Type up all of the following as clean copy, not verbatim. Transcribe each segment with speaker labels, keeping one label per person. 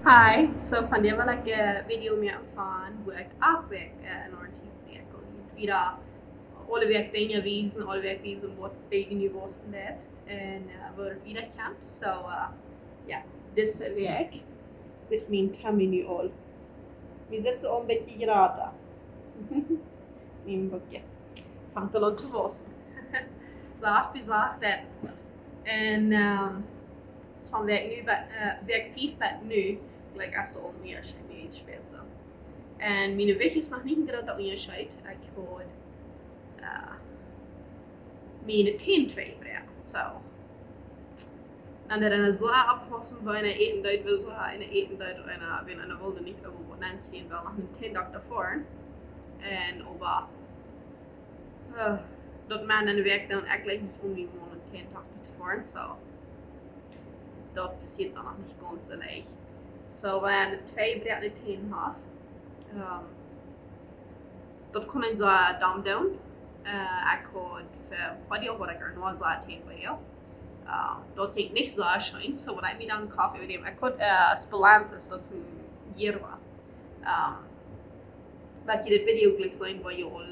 Speaker 1: Hi, so van der wil ek 'n video mee van hoe ek afwerk in oriënteringscirkel. Wieder alle week dingen wezen, alle week wezen wat baby nu was net en waar wieder camp. So ja, deze week zit mijn tummy nu al. We zitten al een beetje geraden. Mijn boekje. Vangt al aan te wassen. Zacht bezag dat. En dus van week 5 bij nu, gelijk als ze om meer zijn, nu iets später. En mijn weg is nog niet gerade dat je scheidt. Ik hoor mijn teen twee brengen. So. En dat een zwaar oppassen bij een eten dat we zo een eten dat wenn eine wilde niet over wat nanchen wel nog een teen dag daarvoor. En over dat man in de werk dan eigenlijk niet om die maanden teen dag niet voor. So. Dat passiert dan nog niet ganz so leicht. So, wenn twee breite teen have, dat kon een zo dumb down. Ik had voor body wat ik er nog zo teen bij jou. Dat denk ik niet zo schijn. So, wat ik me dan koffie met hem, ik had Spelanthus, dat is een hierwa. Wat je dit video klikt zijn, waar je al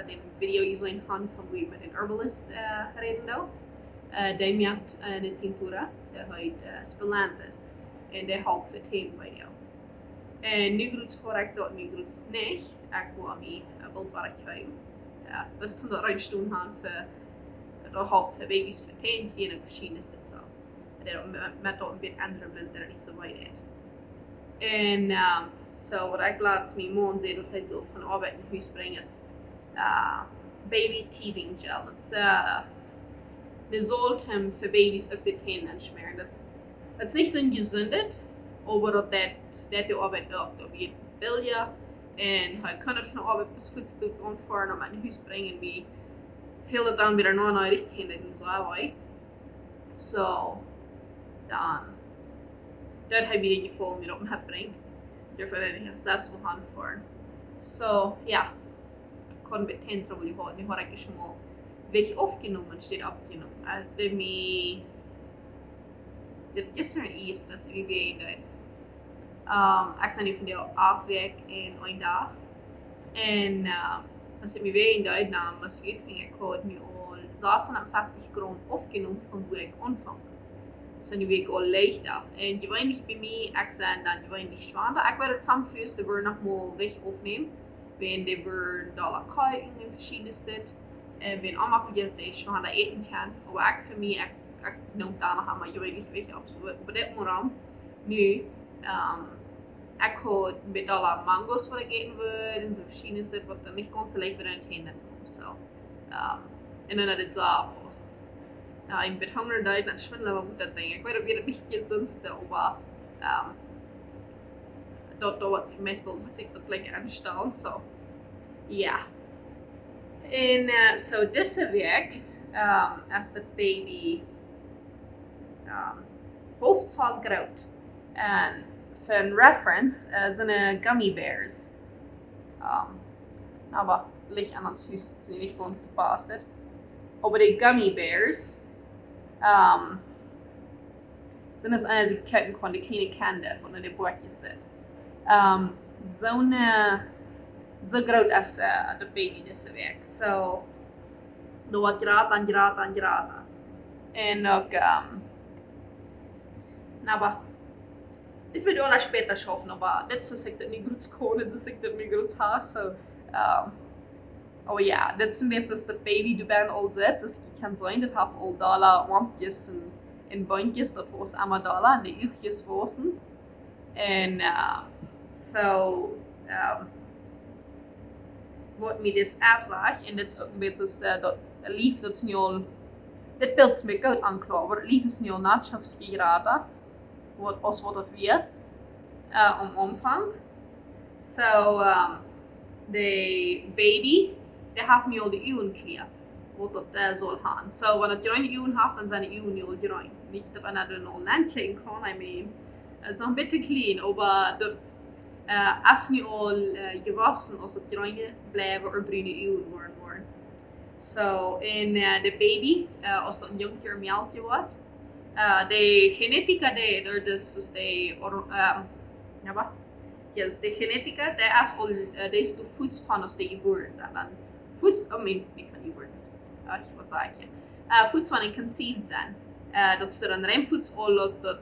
Speaker 1: den video je zijn gaan van hoe je met een herbalist reden doet. Die maakt een tinctura, die heet Spelanthus. En die houdt voor teen bij jou. En nu groeit correct dat nu groeit niet. Ik wil me bildwerktuig. Best van de ruimte gaan voor dat houdt voor baby's voor teen, die in verschillende is dit zo. Dat met dat een beetje andere blinden niet zo weit uit. En so wat ik laatst mijn man zei dat hij zelf van arbeid in huis brengt is baby teething gel. Dat is we sollten für Babys ook de tenen schmieren. Dat is niet zo gezondet, maar dat de arbeid ook door je bilje. En hij kan het van de arbeid bis goed stuk ontvoeren om aan huis brengen. Wie veel het dan weer nog naar richting in zo wij. So dan dat heb je in geval meer op hem brengen. Daarvoor heb ik zelfs wel gaan voor. So ja, ik kon met teen trouwens houden. Nu hoor ik eens maar welche aufgenommen steht abgenommen. Also mir das gestern ist, dass wir wieder ich bin von der afwerk in een dag en als ik me weer in de naam was uitving ik had nu al 56 gram aufgenommen van hoe ik aanvang. So nu ik al leichter en je weet niet bij mij, ik zei dan je weet niet schwanger. Ik werd het samen vroeg de weer nog maar weg opnemen, wenn de weer dollar kijken en verschillende dit. Wenn allemaal gedeeld is van dat eten kan, maar ik voor mij, ik noem daar nog maar je weet niet weet je op dit moment nu, ik had met alle mango's wat ik eten wil en zo verschillende zit wat dan niet ganz leicht weer in het heen komt zo, en dan had het zo opgelost. Ik ben honger dat en schwindelen wat moet dat ding. Ik weet ook weer een beetje gezondste, maar dat wat ik meestal wat ik dat lekker aanstaan zo, ja. En so deze week, als dat baby hoofdzaal groot. En voor reference zijn gummy bears. Aber ligt aan ons huis, het is niet ganz gepast. Aber die gummy bears sind es eine, sie kennen konnte, die kleine Kinder, wo in den Bordjes sind. So groot als de baby deze week. So, dat wordt geraden. En ook, maar dit wil ik nog später schaffen, maar dit is ik dat niet goed skonen, dit is ik dat niet goed haast. So, oh ja, dit is een beetje als de baby die bij al zit. Dus ik kan zijn, dat heeft al dollar wampjes en bandjes, dat was allemaal dollar en de uurtjes wassen. En so, wat me dus afzag, en dit is ook een beetje dat lief, dat is nu al, dit beeld me goed aanklaar, maar het lief is nu al nachtschaftskiraden, als wat het weer, om omvang. So, de baby, die heeft nu al de uwen klaar, wat dat zal gaan. So, wanneer het de uwen heeft, dan zijn de uwen nu al geruimd. Niet dat we naar de landje kan, I mean, het is nog een beetje klein, maar dat, als nu al gewassen, als het bruine blijven of bruine uwen worden. So, en de baby, als dat een jongetje melkje wordt, de genetica dus de ja wat? Yes, de genetica de is al de du voets van als de geboren zijn. Dan voets, niet van geboren. Wat zeg je? Voets van een conceived zijn. Dat is er een remvoets al dat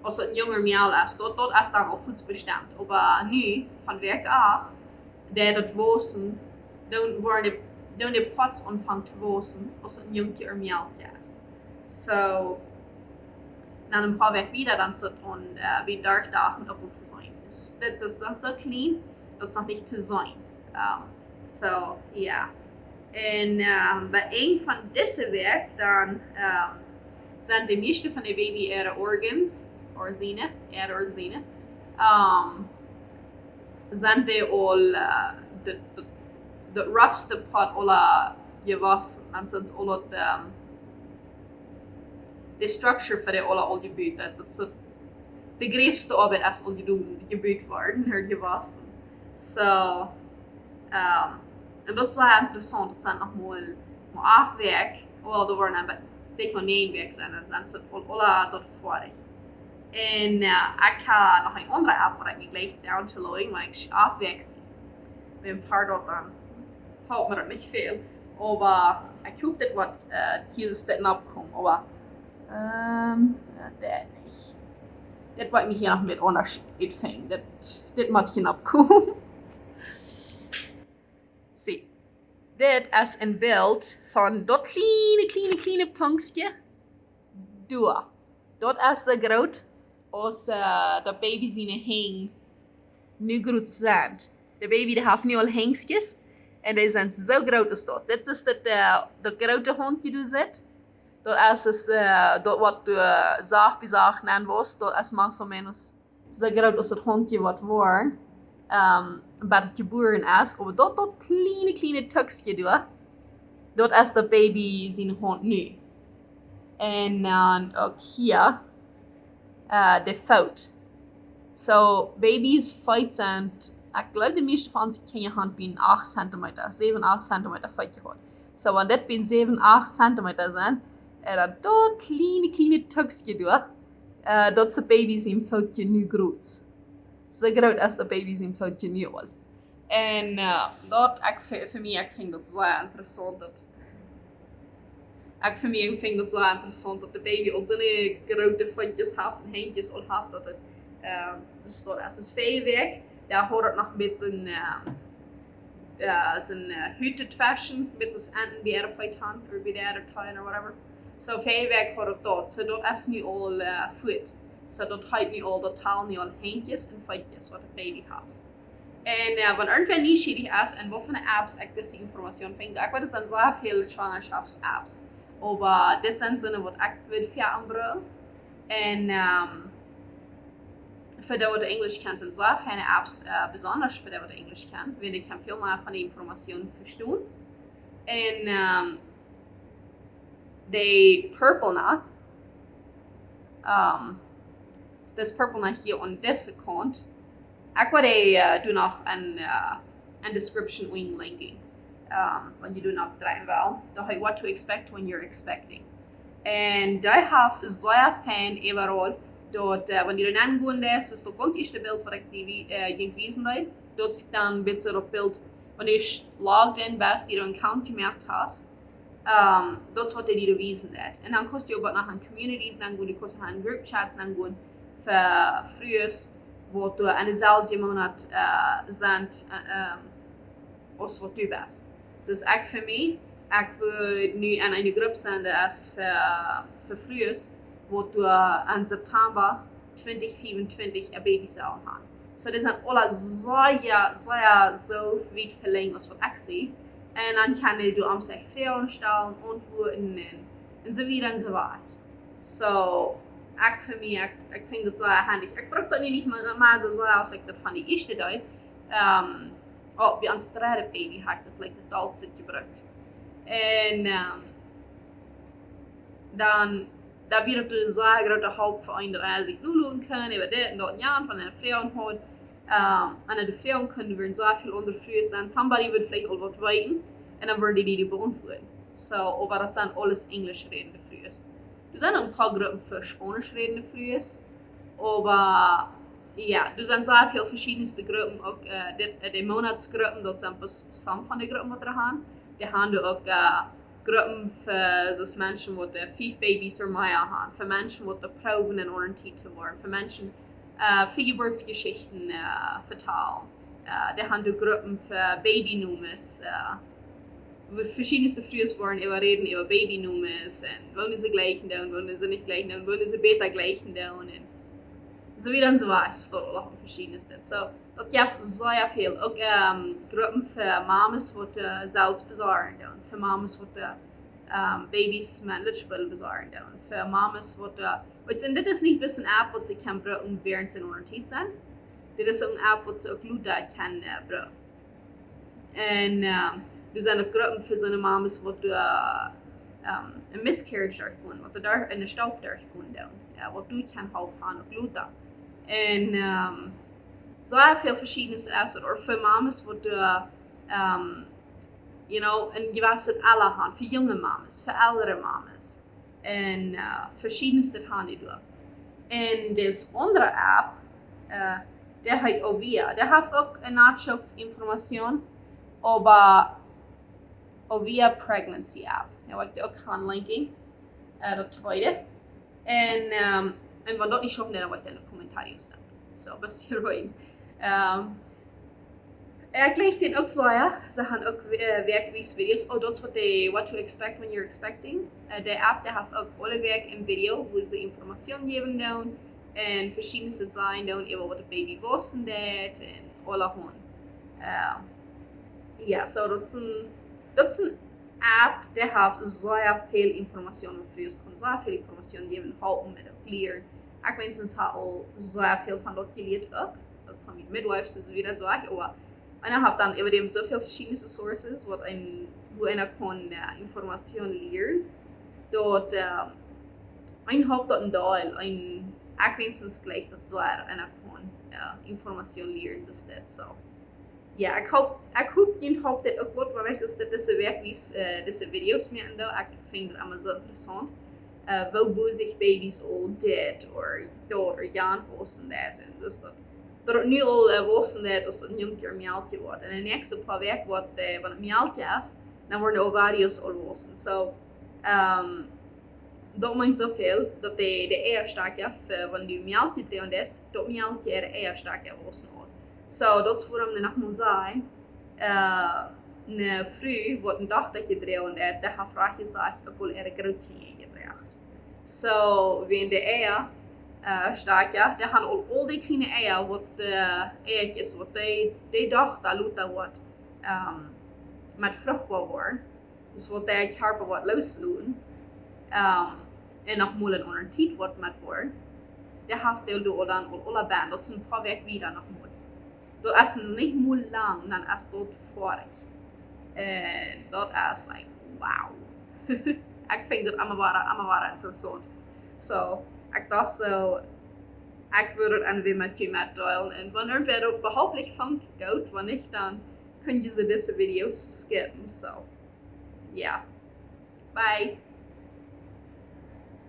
Speaker 1: als het jonger miaal is, dat is dan al voets bestemd. Maar nu, van werk af, dat wozen, dan de pots ontvangt te wozen als het jongetje er miaaltje is. So, na een paar weken weer dan zit on weer 30 dagen op te zijn. Dus dit is zo clean, dat is nog niet te zijn. So, ja. En bij een van deze werk dan zijn de meeste van de baby organs, orzine, zijn de al de roughste part al gewassen en sinds al het de structure voor de al gebeurd dat is de greefste arbeid als al gebeurd worden er gewassen. So en dat is wel interessant. Het zijn nog maar 8 werk, hoewel er worden tegen 9 werk zijn en dan zit al dat vorig. En ik ga nog een andere app waar ik me gleich down te lopen, maar ik 8 werk zie. Met een paar dat dan houdt me dat niet veel. Maar ik hoop dat wat hier zitten opkomt. Maar dat niet. Dat wat ik me hier nog met onderscheid vind. Dit moet hier opkomen. Zie. Dit is een beeld van dat kleine puntje. Doe. Dat is zo groot als de baby zijn hang nu groot zijn. De baby die heeft nu al hengstjes en die zijn zo groot als dat. Dit is de grote hondje die zit. Dat is dus, dat wat de zaag nemen was. Dat is maar zo menos zo groot als het hondje wat wordt. Bij het geboren is. Maar dat kleine tukje doet. Dat is de baby zijn hond nu. En dan ook hier de fout. So baby's fight zijn, ik geloof de meeste van ze kan je hand binnen 8 centimeter, 7, 8 centimeter fight gehad. So wanneer dit binnen 7, 8 centimeter zijn, en dan dat kleine tukje doen, dat de baby zijn foutje nu groot. Zo groot als de baby zijn foutje nu al. En dat, voor mij, ik vind dat zeer interessant. Ik vind dat zo interessant dat de baby al zo'n grote voetjes heeft en handjes al heeft dat het dus dat als het veel werk, daar hoort het nog met zijn heated fashion, met zijn enten bij de fight hand of bij de tuin of whatever. So veel werk hoort het dat. So dat is nu al voet. So dat houdt nu al, dat haalt nu al handjes en voetjes wat de baby heeft. En wanneer irgendwer nieuwsgierig is en wat voor apps ik deze informatie vind, ik weet het zijn zeer veel zwangerschaftsapps. Maar dit zijn zinnen wat ik wil aanbrengen. En voor de wat Engels kent, zijn zeer fijne apps, besonders voor de wat Engels kent. Want ik kan veel meer van die informatie verstaan. En de purple na. Dus purple na hier aan deze kant. Ik wil doen nog een description inlinken. Want je doet nog draaien wel. Dat je what to expect when you're expecting. En die heeft zeer fijn overal dat wanneer je dan gaan is, dus dat ganz eerste beeld wat ik die wezen deed, dat is dan een beetje dat beeld wanneer je logged in bent, die je een account gemaakt hebt. Dat is wat die wezen deed. En dan kost je ook wat naar communities, dan gaan je kost naar group chats, dan gaan voor vroegers wat en dezelfde maand zijn als wat u bent. Dus ik voor mij, ik wil nu in een groep zijn dat is voor vroegers wat in september 2024 een baby zal gaan. So dat zijn alle zeer zo weit verlengd als wat ik zie. En dan kan je om zich vragen stellen, antwoorden en zo weer en zo wat. So, voor mij, ik vind dat zeer handig. Ik gebruik dat nu niet maar zo als ik dat van die eerste deed. Bij ons tweede baby heb ik dat like het altijd gebruikt. En dan werd het een zeer grote hulp voor een als ik nu doen kan, over dit en dat en ja, van een vrouw had. En de vrouwen kunnen weer zeer veel ondervraagd zijn. Somebody would vielleicht al wat weten en dan worden die beantwoorden. So, maar dat zijn alles Engels redende vrouwen. Du sind ein paar Gruppen für Spanisch redende Frühes, aber ja, du sind sehr viele verschiedenste Gruppen, auch die Monatsgruppen, dort sind bis some von den Gruppen, die wir haben. Die haben auch Gruppen für das Menschen, die 5 Babys oder mehr haben, für Menschen, die Proben in ihren Titel waren, für Menschen, für Geburtsgeschichten, fetal. Die haben Gruppen für Babynummers, verschiedenste Frühes waren über reden über Babynummers und wollen sie gleichen da und wollen sie nicht gleichen da und wollen sie beta gleichen da und so wieder und so weiter. Es steht auch in verschiedenste. So, das gibt sehr viel. Auch Gruppen für Mamas, die Salz besorgen da und für Mamas, die Babys mit Litschbüttel besorgen da und für Mamas, das ist nicht ein bisschen App, was sie kann brauchen, während sie in einer Zeit sind. Das ist eine App, die sie auch Leute kann brauchen. Und du sind auch Gruppen für so eine Mamas, die ein Miscarriage durchgehen, die da in den Staub durchgehen, wo du kann helfen und Leute. Und so viel Verschiedenes ist, oder für Mamas, die ein gewisses Alter haben, für junge Mamas, für ältere Mamas. Und verschiedenste haben die da. Und das andere App, der heißt Ovia, der hat auch eine Nachschauinformation über Ovia Pregnancy App. Ja, ik ook gaan linken, dat tweede. En wenn dat nicht schaffen, dann wollte ich in den Kommentaren stellen. So, bis hierhin. Gleich den auch so, ja. Sie haben auch Werkweise-Videos. Oh, das ist what to expect when you're expecting. Der App, der hat auch alle Werk im Video, wo sie Informationen geben dann. Und verschiedenste sein dann, über was das Baby wussten das und alle Hunde. Ja, so, das ist eine App, der hat sehr viel Informationen für uns, kann sehr viel Informationen geben, helfen mit dem Lernen. Ich wenigstens habe auch sehr viel von dort gelernt, auch von den Midwives und so weiter, aber ich habe dann über dem so viele verschiedene Sources, wo einer kann Informationen lernen. Dort, ein Haupt dort ein Teil, ich wenigstens gleich, dass so einer kann Informationen lernen, ist das so. Ja, ik hoop dat ook wat wanneer deze werkwijze, deze video's meer en ik vind het allemaal zo interessant. Wel boezig baby's al dead, of jaan wassen dat. En dus dat het nu al wassen dat als het een jongetje een mjaaltje wordt. En de eerste paar weken wanneer het mjaaltje is, dan worden de ovariërs al wassen. So, dat meint zoveel dat de eierstakje, wanneer die mjaaltje drin is, dat mjaaltje de eierstakje wassen wordt. So, dat is waarom er nog moet zijn. Een vrouw wordt een dag dat je dreigt en dat haar vraagje zegt, ik wil er grootje gedreigd. So, wenn de eier staat, ja, dan gaan al die kleine eier, wat eiertjes, wat die dag dat later wordt, met vruchtbaar worden. Dus wat die karpen wordt loslaten. En nog moeilijk onder een tijd wordt met worden. Dat heeft deel door dan al alle band, dat is een paar weken weer nog moet. Dat is niet meer lang, dan is dat vorig. En dat is like, wow. Ik vind dat allemaal interessant. So, ik dacht zo, ik wil het aan wie met je delen. En wanneer we dat behauptlich van goed, wanneer dan kun je deze video's skippen. So, yeah. Bye.